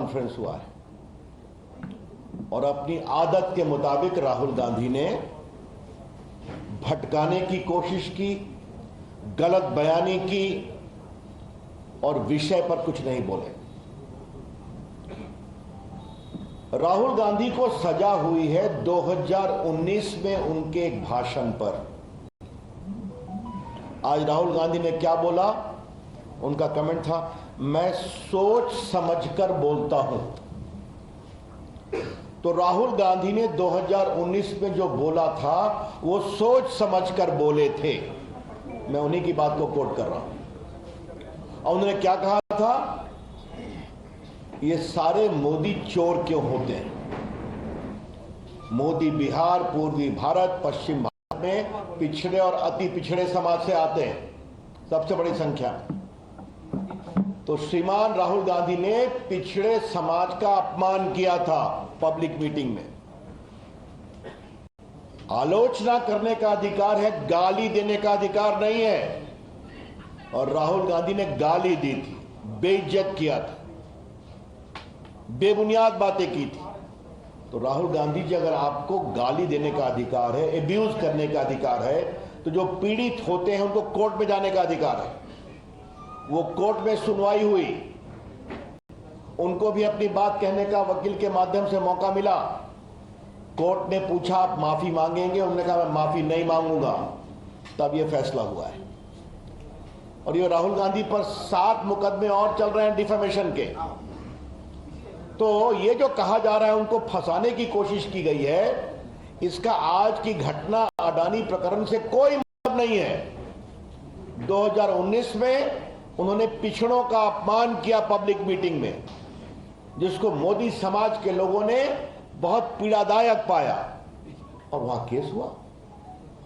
Conference हुआ है और अपनी आदत के मुताबिक राहुल गांधी ने भटकाने की कोशिश की, गलत बयानी की और विषय पर कुछ नहीं बोले। राहुल गांधी को सजा हुई है 2019 में उनके एक भाषण पर। आज राहुल गांधी ने क्या बोला? उनका कमेंट था, मैं सोच समझकर बोलता हूं। तो राहुल गांधी ने 2019 में जो बोला था वो सोच समझकर बोले थे। मैं उन्हीं की बात को कोट कर रहा हूं। और उन्होंने क्या कहा था? ये सारे मोदी चोर क्यों होते हैं? मोदी बिहार, पूर्वी भारत, पश्चिम भारत में पिछड़े और अति पिछड़े समाज से आते हैं, सबसे बड़ी संख्या। तो श्रीमान राहुल गांधी ने पिछड़े समाज का अपमान किया था पब्लिक मीटिंग में। आलोचना करने का अधिकार है, गाली देने का अधिकार नहीं है। और राहुल गांधी ने गाली दी थी, बेइज्जत किया था, बेबुनियाद बातें की थी। तो राहुल गांधी जी, अगर आपको गाली देने का अधिकार है, एब्यूज करने का अधिकार है, तो जो पीड़ित होते हैं उनको कोर्ट में जाने का अधिकार है। वो कोर्ट में सुनवाई हुई, उनको भी अपनी बात कहने का वकील के माध्यम से मौका मिला। कोर्ट ने पूछा आप माफी मांगेंगे? उन्होंने कहा मैं माफी नहीं मांगूंगा। तब यह फैसला हुआ है। और ये राहुल गांधी पर 7 मुकदमे और चल रहे हैं डिफेमेशन के। तो ये जो कहा जा रहा है उनको फंसाने की कोशिश की गई है, इसका आज की घटना अडानी प्रकरण से कोई मतलब नहीं है। 2019 में उन्होंने पिछड़ों का अपमान किया पब्लिक मीटिंग में, जिसको मोदी समाज के लोगों ने बहुत पीड़ादायक पाया। और वहां केस हुआ।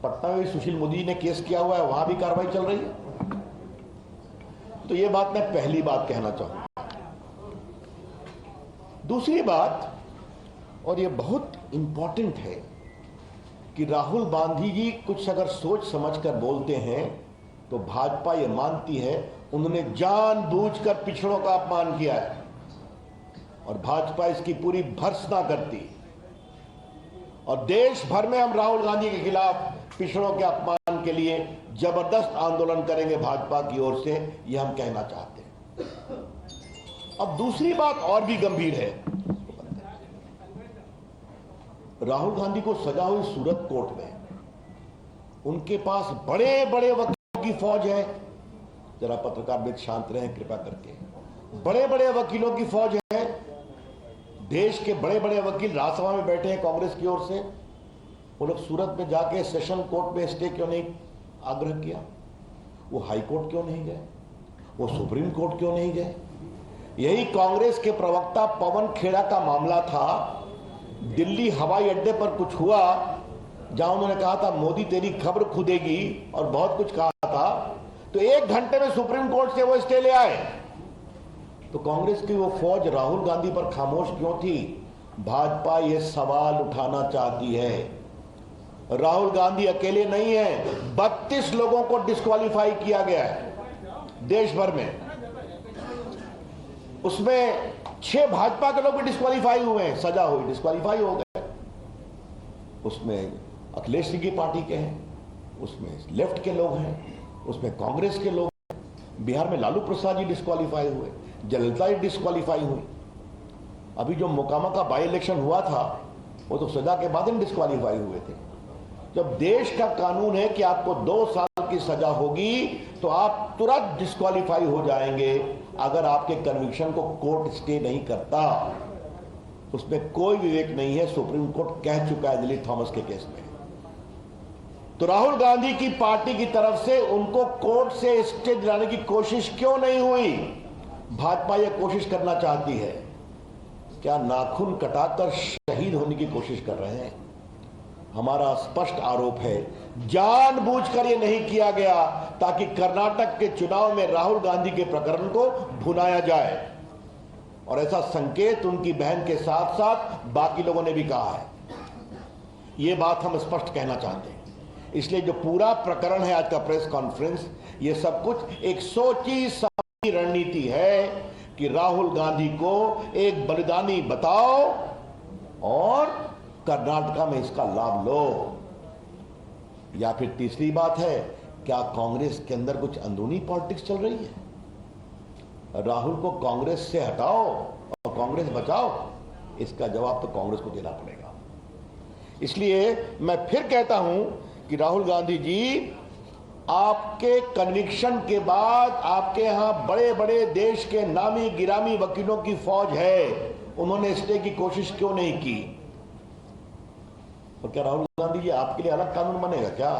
पटना में सुशील मोदी ने केस किया हुआ है, वहां भी कार्रवाई चल रही है। तो ये बात मैं पहली बात कहना चाहूंगा। दूसरी बात, और ये बहुत इंपॉर्टेंट है, कि राहुल गांधी जी कुछ अगर सोच समझकर बोलते हैं तो भाजपा ये मानती है उन्होंने जानबूझकर पिछड़ों का अपमान किया है और भाजपा इसकी पूरी भर्त्सना करती। और देश भर में हम राहुल गांधी के खिलाफ पिछड़ों के अपमान के लिए जबरदस्त आंदोलन करेंगे भाजपा की ओर से, यह हम कहना चाहते हैं। अब दूसरी बात और भी गंभीर है। राहुल गांधी को सजा हुई सूरत कोर्ट में, उनके पास बड़े बड़े वकीलों की फौज है। जरा पत्रकार मित्र शांत रहें कृपया करके। बड़े बड़े वकीलों की फौज है। देश के बड़े बड़े वकील राज्यसभा में बैठे हैं कांग्रेस की ओर से। वो लोग सूरत में जाके सेशन कोर्ट में स्टे क्यों नहीं आग्रह किया? वो हाई कोर्ट क्यों नहीं गए? वो सुप्रीम कोर्ट क्यों नहीं गए? यही कांग्रेस के प्रवक्ता पवन खेड़ा का मामला था। दिल्ली हवाई अड्डे पर कुछ हुआ जहां उन्होंने कहा था मोदी तेरी खबर खुदेगी और बहुत कुछ कहा था। तो 1 घंटे में सुप्रीम कोर्ट से वो स्टे ले आए। तो कांग्रेस की वो फौज राहुल गांधी पर खामोश क्यों थी? भाजपा ये सवाल उठाना चाहती है। राहुल गांधी अकेले नहीं है, 32 लोगों को डिस्क्वालीफाई किया गया है देश भर में। उसमें 6 भाजपा के लोग भी डिस्क्वालीफाई हुए हैं, सजा हुई, डिस्क्वालीफाई हो गए। उसमें अखिलेश सिंह की पार्टी के हैं, उसमें लेफ्ट के लोग हैं, उसमें कांग्रेस के लोग हैं। बिहार में लालू प्रसाद जी डिस्क्वालीफाई हुए, जयललिता जी डिस्क्वालीफाई हुई। अभी जो मोकामा का बाई इलेक्शन हुआ था वो तो सजा के बाद ही डिस्क्वालीफाई हुए थे। जब देश का कानून है कि आपको 2 साल की सजा होगी तो आप तुरंत डिस्क्वालीफाई हो जाएंगे अगर आपके कन्विक्शन को कोर्ट स्टे नहीं करता। उसमें कोई विवेक नहीं है, सुप्रीम कोर्ट कह चुका है दिलीप थॉमस के केस में। तो राहुल गांधी की पार्टी की तरफ से उनको कोर्ट से स्टे दिलाने की कोशिश क्यों नहीं हुई? भाजपा यह कोशिश करना चाहती है। क्या नाखून कटाकर शहीद होने की कोशिश कर रहे हैं? हमारा स्पष्ट आरोप है जानबूझकर यह नहीं किया गया ताकि कर्नाटक के चुनाव में राहुल गांधी के प्रकरण को भुनाया जाए। और ऐसा संकेत उनकी बहन के साथ साथ बाकी लोगों ने भी कहा है। यह बात हम स्पष्ट कहना चाहते हैं। इसलिए जो पूरा प्रकरण है आज का प्रेस कॉन्फ्रेंस, ये सब कुछ एक सोची समझी रणनीति है कि राहुल गांधी को एक बलिदानी बताओ और कर्नाटका में इसका लाभ लो। या फिर तीसरी बात है, क्या कांग्रेस के अंदर कुछ अंदरूनी पॉलिटिक्स चल रही है? राहुल को कांग्रेस से हटाओ और कांग्रेस बचाओ। इसका जवाब तो कांग्रेस को देना पड़ेगा। इसलिए मैं फिर कहता हूं कि राहुल गांधी जी, आपके कन्विक्शन के बाद आपके यहां बड़े बड़े देश के नामी गिरामी वकीलों की फौज है, उन्होंने स्टे की कोशिश क्यों नहीं की? और क्या राहुल गांधी जी आपके लिए अलग कानून बनेगा क्या?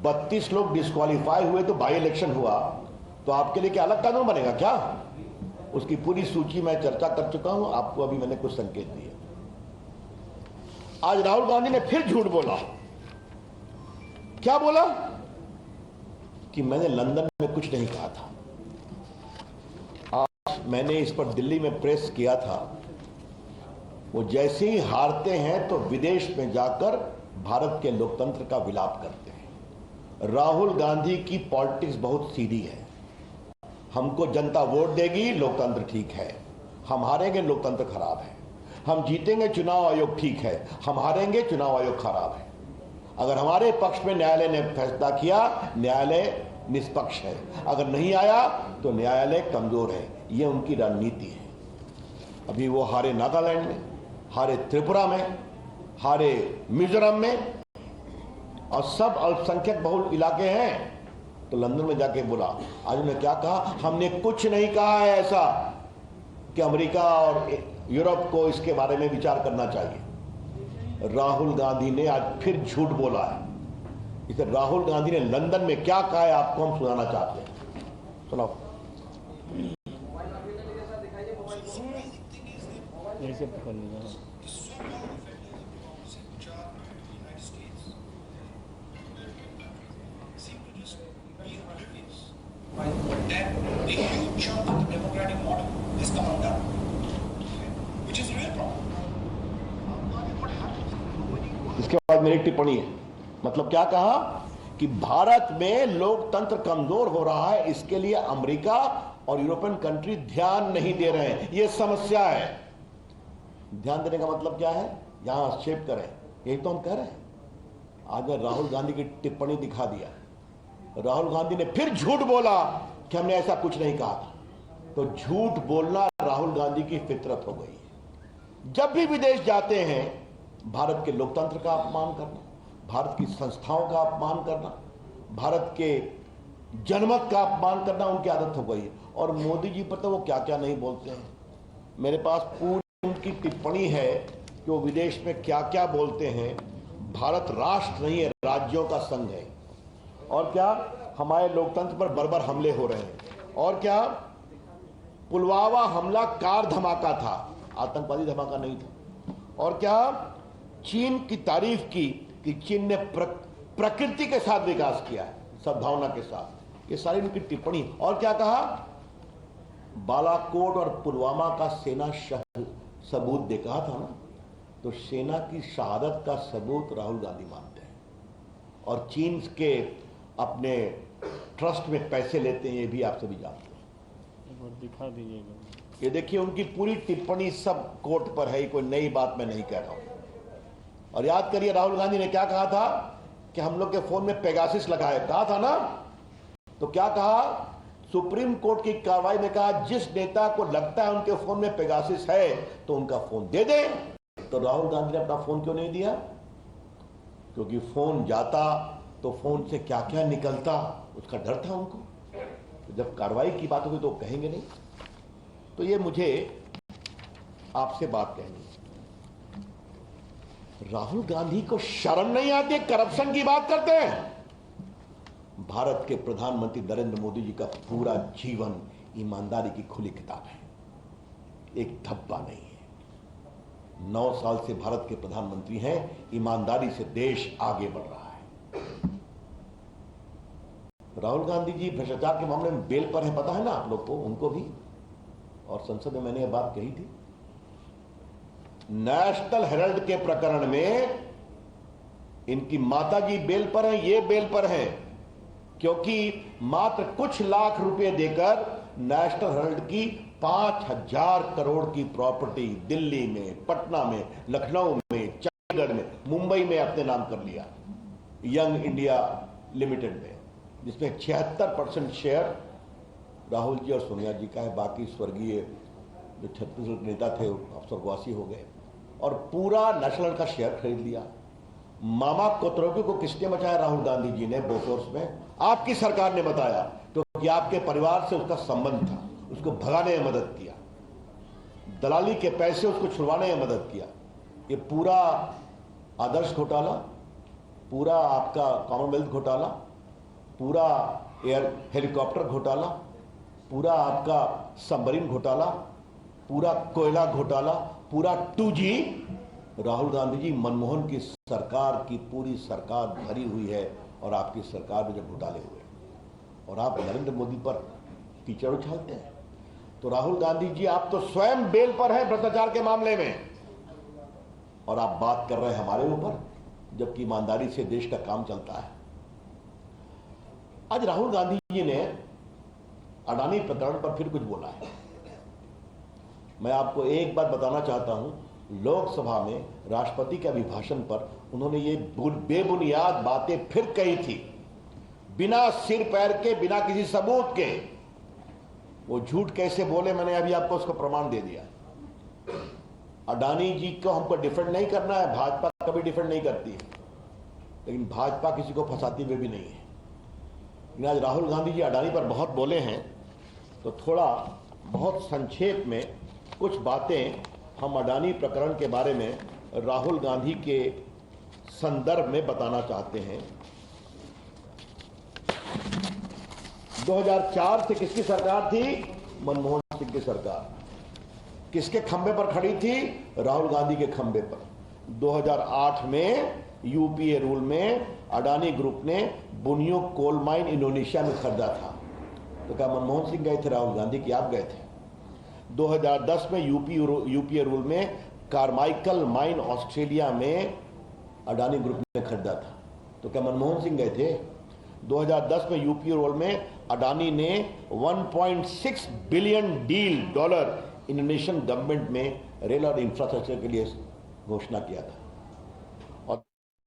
32 लोग डिस्क्वालीफाई हुए तो बाई इलेक्शन हुआ, तो आपके लिए क्या अलग कानून बनेगा क्या? उसकी पूरी सूची मैं चर्चा कर चुका हूं, आपको अभी मैंने कुछ संकेत दिए। आज राहुल गांधी ने फिर झूठ बोला। क्या बोला? कि मैंने लंदन में कुछ नहीं कहा था। आज मैंने इस पर दिल्ली में प्रेस किया था। वो जैसे ही हारते हैं तो विदेश में जाकर भारत के लोकतंत्र का विलाप करते हैं। राहुल गांधी की पॉलिटिक्स बहुत सीधी है। हमको जनता वोट देगी, लोकतंत्र ठीक है। हम हारेंगे, लोकतंत्र खराब है। हम जीतेंगे, चुनाव आयोग ठीक है। हम हारेंगे, चुनाव आयोग खराब है। अगर हमारे पक्ष में न्यायालय ने फैसला किया, न्यायालय निष्पक्ष है। अगर नहीं आया तो न्यायालय कमजोर है। यह उनकी रणनीति है। अभी वो हारे नागालैंड में, हारे त्रिपुरा में, हारे मिजोरम में, और सब अल्पसंख्यक बहुल इलाके हैं। तो लंदन में जाके बोला। आज उन्होंने क्या कहा? हमने कुछ नहीं कहा है ऐसा कि अमेरिका और यूरोप को इसके बारे में विचार करना चाहिए। राहुल गांधी ने आज फिर झूठ बोला है। इसे राहुल गांधी ने लंदन में क्या कहा है आपको हम सुनाना चाहते हैं। सुनाओ। That a huge chunk of the democratic model has come undone, which is a real problem. इसके बाद मेरी टिप्पणी है। मतलब क्या कहा? कि भारत में लोकतंत्र कमजोर हो रहा है, इसके लिए अमेरिका और यूरोपियन कंट्री ध्यान नहीं दे रहे हैं। यह समस्या है। ध्यान देने का मतलब क्या है? यहां हस्तक्षेप करें, यही तो हम कह रहे हैं। आज राहुल गांधी की टिप्पणी दिखा दिया। राहुल गांधी ने फिर झूठ बोला कि हमने ऐसा कुछ नहीं कहा था। तो झूठ बोलना राहुल गांधी की फितरत हो गई है। जब भी विदेश जाते हैं, भारत के लोकतंत्र का अपमान करना, भारत की संस्थाओं का अपमान करना, भारत के जनमत का अपमान करना उनकी आदत हो गई है। और मोदी जी पर तो वो क्या क्या नहीं बोलते हैं। मेरे पास पूरी उनकी टिप्पणी है कि वो विदेश में क्या क्या बोलते हैं। भारत राष्ट्र नहीं है, राज्यों का संघ है। और क्या हमारे लोकतंत्र पर बर्बर हमले हो रहे हैं। और क्या पुलवामा हमला कार धमाका था, आतंकवादी धमाका नहीं था। और क्या चीन की तारीफ की कि चीन ने प्रकृति के साथ विकास किया है, सद्भावना के साथ। ये सारी उनकी टिप्पणी। और क्या कहा? बालाकोट और पुलवामा का सेना सबूत दे कहा था ना। तो सेना की शहादत का सबूत राहुल गांधी मानते हैं। और चीन के अपने ट्रस्ट में पैसे लेते हैं, ये भी आप सभी जानते हैं। एक बार दिखा दीजिएगा। ये देखिए उनकी पूरी टिप्पणी सब कोर्ट पर है, कोई नई बात मैं नहीं कह रहा हूं। और याद करिए राहुल गांधी ने क्या कहा था कि हम लोग के फोन में पेगासिस लगाए, कहा था ना। तो क्या कहा? सुप्रीम कोर्ट की कार्रवाई में कहा जिस नेता को लगता है उनके फोन में पेगासिस है तो उनका फोन दे दे। तो राहुल गांधी ने अपना फोन क्यों नहीं दिया? क्योंकि फोन जाता तो फोन से क्या क्या निकलता उसका डर था उनको। तो जब कार्रवाई की बात होगी तो कहेंगे नहीं। तो ये मुझे आपसे बात कहनी है, राहुल गांधी को शर्म नहीं आती? करप्शन की बात करते हैं। भारत के प्रधानमंत्री नरेंद्र मोदी जी का पूरा जीवन ईमानदारी की खुली किताब है, एक धब्बा नहीं है। 9 साल से भारत के प्रधानमंत्री हैं, ईमानदारी से देश आगे बढ़ रहा है। राहुल गांधी जी भ्रष्टाचार के मामले में बेल पर है, पता है ना आप लोग को, उनको भी। और संसद में मैंने यह बात कही थी। नेशनल हेराल्ड के प्रकरण में इनकी माताजी बेल पर हैं, ये बेल पर हैं, क्योंकि मात्र कुछ लाख रुपए देकर नेशनल हेराल्ड की 5,000 करोड़ की प्रॉपर्टी दिल्ली में, पटना में, लखनऊ में, चंडीगढ़ में, मुंबई में अपने नाम कर लिया यंग इंडिया लिमिटेड में, जिसमें 76% शेयर राहुल जी और सोनिया जी का है। बाकी स्वर्गीय जो छत्तीसगढ़ नेता थे अब स्वर्गवासी हो गए, और पूरा नेशनल का शेयर खरीद लिया। मामा कोतरोगी को किसने बचाया? राहुल गांधी जी ने बोफोर्स में। आपकी सरकार ने बताया क्योंकि आपके परिवार से उसका संबंध था, उसको भगाने में मदद किया, दलाली के पैसे उसको छुड़वाने में मदद किया। ये पूरा आदर्श घोटाला, पूरा आपका कॉमनवेल्थ घोटाला, पूरा एयर हेलीकॉप्टर घोटाला, पूरा आपका सबमरीन घोटाला, पूरा कोयला घोटाला, पूरा 2G राहुल गांधी जी, मनमोहन की सरकार की पूरी सरकार भरी हुई है। और आपकी सरकार में जब घोटाले हुए और आप नरेंद्र मोदी पर कीचड़ उछालते हैं, तो राहुल गांधी जी आप तो स्वयं बेल पर हैं भ्रष्टाचार के मामले में, और आप बात कर रहे हैं हमारे ऊपर, जबकि ईमानदारी से देश का काम चलता है। आज राहुल गांधी जी ने अडानी प्रकरण पर फिर कुछ बोला है। मैं आपको एक बात बताना चाहता हूं, लोकसभा में राष्ट्रपति के अभिभाषण पर उन्होंने ये बेबुनियाद बातें फिर कही थी, बिना सिर पैर के, बिना किसी सबूत के। वो झूठ कैसे बोले, मैंने अभी आपको उसका प्रमाण दे दिया। अडानी जी को हमको डिफेंड नहीं करना है, भाजपा कभी डिफेंड नहीं करती है, लेकिन भाजपा किसी को फंसाती हुए भी नहीं है। लेकिन आज राहुल गांधी जी अडानी पर बहुत बोले हैं, तो थोड़ा बहुत संक्षेप में कुछ बातें हम अडानी प्रकरण के बारे में राहुल गांधी के संदर्भ में बताना चाहते हैं। 2004 से किसकी सरकार थी? मनमोहन सिंह की सरकार। किसके खंबे पर खड़ी थी? राहुल गांधी के खंबे पर। 2008 में यूपीए रूल में अडानी ग्रुप ने बुनियो कोल माइन इंडोनेशिया में खरीदा था, तो क्या मनमोहन सिंह गए थे? राहुल गांधी की आप गए थे। 2010 में यूपीए रूल में कार्माइकल माइन ऑस्ट्रेलिया में अडानी ग्रुप ने खरीदा था, तो क्या मनमोहन सिंह गए थे? 2010 में यूपीए रूल में अडानी ने 1.6 बिलियन डॉलर इंडोनेशियन गवर्नमेंट में रेल और इंफ्रास्ट्रक्चर के लिए घोषणा किया था।